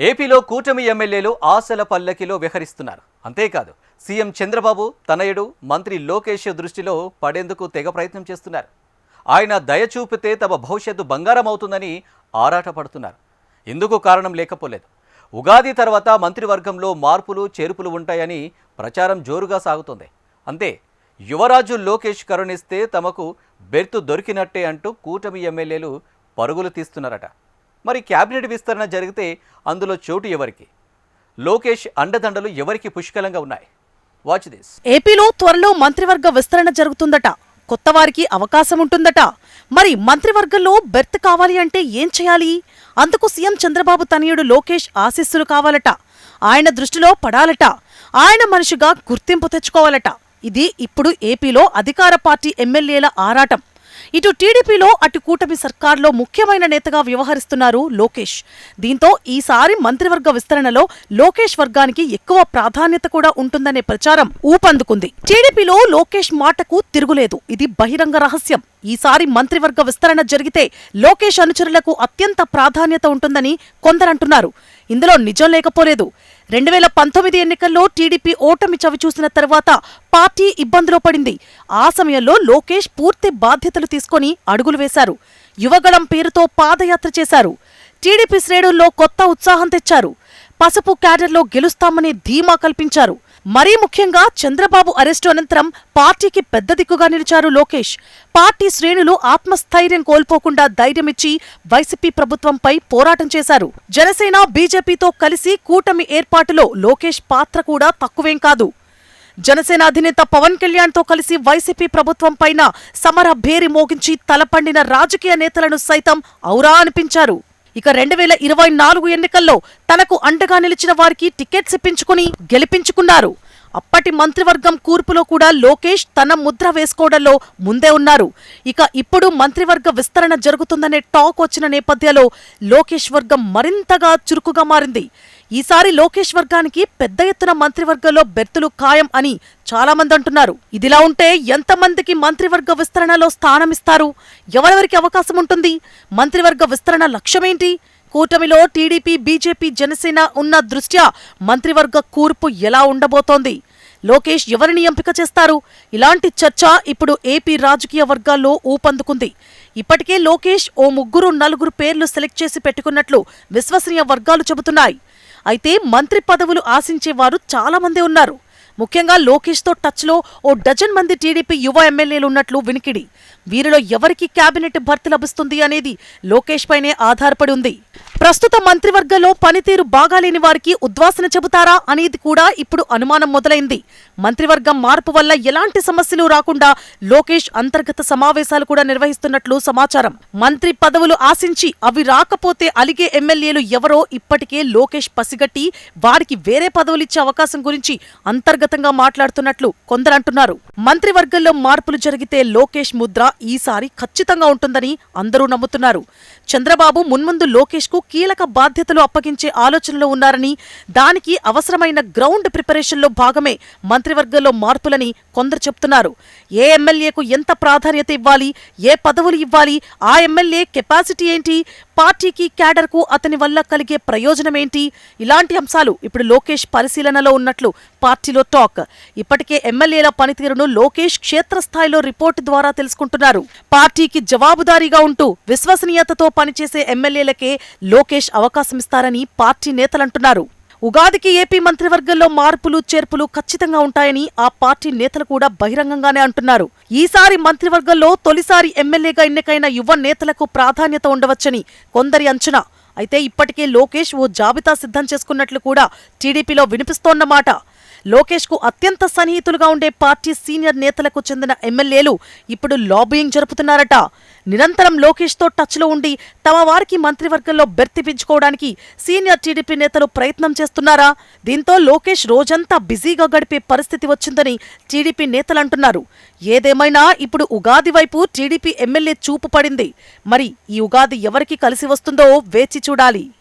ఏపీలో కూటమి ఎమ్మెల్యేలు ఆశల పల్లకిలో విహరిస్తున్నారు. అంతేకాదు సీఎం చంద్రబాబు తనయుడు మంత్రి లోకేష్ దృష్టిలో పడేందుకు తెగ ప్రయత్నం చేస్తున్నారు. ఆయన దయ చూపితే తమ భవిష్యత్తు బంగారం అవుతుందని ఆరాటపడుతున్నారు. ఇందుకు కారణం లేకపోలేదు. ఉగాది తర్వాత మంత్రివర్గంలో మార్పులు చేర్పులు ఉంటాయని ప్రచారం జోరుగా సాగుతోంది. అంతే యువరాజు లోకేష్ కరుణిస్తే తమకు బెర్తు దొరికినట్టే అంటూ కూటమి ఎమ్మెల్యేలు పరుగులు తీస్తున్నారట. మరి క్యాబినెట్ విస్తరణ జరిగితే అందులో చోటు ఎవరికి? లోకేష్ అండదండలు ఎవరికి పుష్కలంగా ఉన్నాయి? Watch this. ఏపీలో త్వరలో మంత్రివర్గ విస్తరణ జరుగుతుందట. కొత్త వారికి అవకాశం ఉంటుందట. మరి మంత్రివర్గంలో బెర్త్ కావాలి అంటే ఏం చేయాలి? అందుకు సీఎం చంద్రబాబు తనయుడు లోకేష్ ఆశీస్సులు కావాలట. ఆయన దృష్టిలో పడాలట. ఆయన మనిషిగా గుర్తింపు తెచ్చుకోవాలట. ఇది ఇప్పుడు ఏపీలో అధికార పార్టీ ఎమ్మెల్యేల ఆరాటం. ఇటు టీడీపీలో అటు కూటమి సర్కార్లో ముఖ్యమైన నేతగా వ్యవహరిస్తున్నారు లోకేష్. దీంతో ఈసారి మంత్రివర్గ విస్తరణలో లోకేష్ వర్గానికి ఎక్కువ ప్రాధాన్యత కూడా ఉంటుందనే ప్రచారం ఊపందుకుంది. టీడీపీలో లోకేష్ మాటకు తిరుగులేదు. ఇది బహిరంగ రహస్యం. ఈసారి మంత్రివర్గ విస్తరణ జరిగితే లోకేష్ అనుచరులకు అత్యంత ప్రాధాన్యత ఉంటుందని కొందరంటున్నారు. ఇందులో నిజం లేకపోలేదు. 2019 ఎన్నికల్లో టీడీపీ ఓటమి చవిచూసిన తర్వాత పార్టీ ఇబ్బందిలో పడింది. ఆ సమయంలో లోకేష్ పూర్తి బాధ్యతలు తీసుకుని అడుగులు వేశారు. యువగళం పేరుతో పాదయాత్ర చేశారు. టీడీపీ శ్రేణుల్లో కొత్త ఉత్సాహం తెచ్చారు. పసుపు క్యాడర్లో గెలుస్తామనే ధీమా కల్పించారు. మరీ ముఖ్యంగా చంద్రబాబు అరెస్టు అనంతరం పార్టీకి పెద్ద దిక్కుగా నిలిచారు లోకేష్. పార్టీ శ్రేణులు ఆత్మస్థైర్యం కోల్పోకుండా ధైర్యమిచ్చి వైసీపీ ప్రభుత్వంపై పోరాటం చేశారు. జనసేన బీజేపీతో కలిసి కూటమి ఏర్పాటులో లోకేష్ పాత్ర కూడా తక్కువేం కాదు. జనసేన అధినేత పవన్ కళ్యాణ్తో కలిసి వైసీపీ ప్రభుత్వంపైన సమర భేరి మోగించి తలపండిన రాజకీయ నేతలను సైతం ఔరా అనిపించారు. ఇక 2024 ఎన్నికల్లో తనకు అండగా నిలిచిన వారికి టికెట్స్ ఇప్పించుకుని గెలిపించుకున్నారు. అప్పటి మంత్రివర్గం కూర్పులో కూడా లోకేష్ తన ముద్ర వేసుకోవడంలో ముందే ఉన్నారు. ఇక ఇప్పుడు మంత్రివర్గ విస్తరణ జరుగుతుందనే టాక్ వచ్చిన నేపథ్యంలో లోకేష్ వర్గం మరింతగా చురుకుగా మారింది. ఈసారి లోకేష్ వర్గానికి పెద్ద ఎత్తున మంత్రివర్గంలో బెర్తులు ఖాయం అని చాలామంది అంటున్నారు. ఇదిలా ఉంటే ఎంతమందికి మంత్రివర్గ విస్తరణలో స్థానమిస్తారు? ఎవరెవరికి అవకాశం ఉంటుంది? మంత్రివర్గ విస్తరణ లక్ష్యమేంటి? కూటమిలో టీడీపీ, బీజేపీ, జనసేన ఉన్న దృష్ట్యా మంత్రివర్గ కూర్పు ఎలా ఉండబోతోంది? లోకేష్ ఎవరిని ఎంపిక చేస్తారు? ఇలాంటి చర్చ ఇప్పుడు ఏపీ రాజకీయ వర్గాల్లో ఊపందుకుంది. ఇప్పటికే లోకేష్ ఓ 3-4 పేర్లు సెలెక్ట్ చేసి పెట్టుకున్నట్లు విశ్వసనీయ వర్గాలు చెబుతున్నాయి. అయితే మంత్రి పదవులు ఆశించేవారు చాలామంది ఉన్నారు. ముఖ్యంగా లోకేష్తో టచ్లో ఓ డజన్ మంది టీడీపీ యువ ఎమ్మెల్యేలు ఉన్నట్లు వినికిడి. వీరిలో ఎవరికి క్యాబినెట్ భర్తీ లభిస్తుంది అనేది లోకేష్ పైనే ఆధారపడి ఉంది. ప్రస్తుత మంత్రివర్గంలో పనితీరు బాగాలేని వారికి ఉద్వాసన చెబుతారా అనేది కూడా ఇప్పుడు అనుమానం మొదలైంది. మంత్రివర్గం మార్పు వల్ల ఎలాంటి సమస్యలు రాకుండా లోకేష్ అంతర్గత సమావేశాలు కూడా నిర్వహిస్తున్నట్లు సమాచారం. మంత్రి పదవులు ఆశించి అవి రాకపోతే అలిగే ఎమ్మెల్యేలు ఎవరో ఇప్పటికే లోకేష్ పసిగట్టి వారికి వేరే పదవులిచ్చే అవకాశం గురించి అంతర్గతంగా మాట్లాడుతున్నట్లు కొందరంటున్నారు. మంత్రివర్గంలో మార్పులు జరిగితే లోకేష్ ముద్ర ఈసారి ఖచ్చితంగా ఉంటుందని అందరూ నమ్ముతున్నారు. చంద్రబాబు మున్ముందు లోకేష్ కు కీలక బాధ్యతలు అప్పగించే ఆలోచనలో ఉన్నారని, దానికి అవసరమైన గ్రౌండ్ ప్రిపరేషన్లో భాగమే మంత్రివర్గంలో మార్పులని కొందరు చెప్తున్నారు. ఏ ఎమ్మెల్యేకు ఎంత ప్రాధాన్యత ఇవ్వాలి, ఏ పదవులు ఇవ్వాలి, ఆ ఎమ్మెల్యే కెపాసిటీ ఏంటి, పార్టీకి క్యాడర్కు అతని వల్ల కలిగే ప్రయోజనమేంటి, ఇలాంటి అంశాలు ఇప్పుడు లోకేష్ పరిశీలనలో ఉన్నట్లు పార్టీలో టాక్. ఇప్పటికే ఎమ్మెల్యేల పనితీరును లోకేష్ క్షేత్రస్థాయిలో రిపోర్టు ద్వారా తెలుసుకుంటున్నారు. పార్టీకి జవాబుదారీగా ఉంటూ విశ్వసనీయతతో పనిచేసే ఎమ్మెల్యేలకే లోకేష్ అవకాశమిస్తారని పార్టీ నేతలంటున్నారు. ఉగాదికి ఏపీ మంత్రివర్గంలో మార్పులు చేర్పులు ఖచ్చితంగా ఉంటాయని ఆ పార్టీ నేతలు కూడా బహిరంగంగానే అంటున్నారు. ఈసారి మంత్రివర్గంలో తొలిసారి ఎమ్మెల్యేగా ఎన్నికైన యువ నేతలకు ప్రాధాన్యత ఉండవచ్చని కొందరి అంచనా. అయితే ఇప్పటికే లోకేష్ ఓ జాబితా సిద్ధం చేసుకున్నట్లు కూడా టీడీపీలో వినిపిస్తోన్నమాట. లోకేష్ కు అత్యంత సన్నిహితులుగా ఉండే పార్టీ సీనియర్ నేతలకు చెందిన ఎమ్మెల్యేలు ఇప్పుడు లాబియింగ్ జరుపుతున్నారట. నిరంతరం లోకేష్ తో టచ్లో ఉండి తమ వారికి మంత్రివర్గంలో బెర్తిపించుకోవడానికి సీనియర్ టీడీపీ నేతలు ప్రయత్నం చేస్తున్నారా? దీంతో లోకేష్ రోజంతా బిజీగా గడిపే పరిస్థితి వచ్చిందని టీడీపీ నేతలంటున్నారు. ఏదేమైనా ఇప్పుడు ఉగాది వైపు టీడీపీ ఎమ్మెల్యే చూపు పడింది. మరి ఈ ఉగాది ఎవరికి కలిసి వస్తుందో వేచి చూడాలి.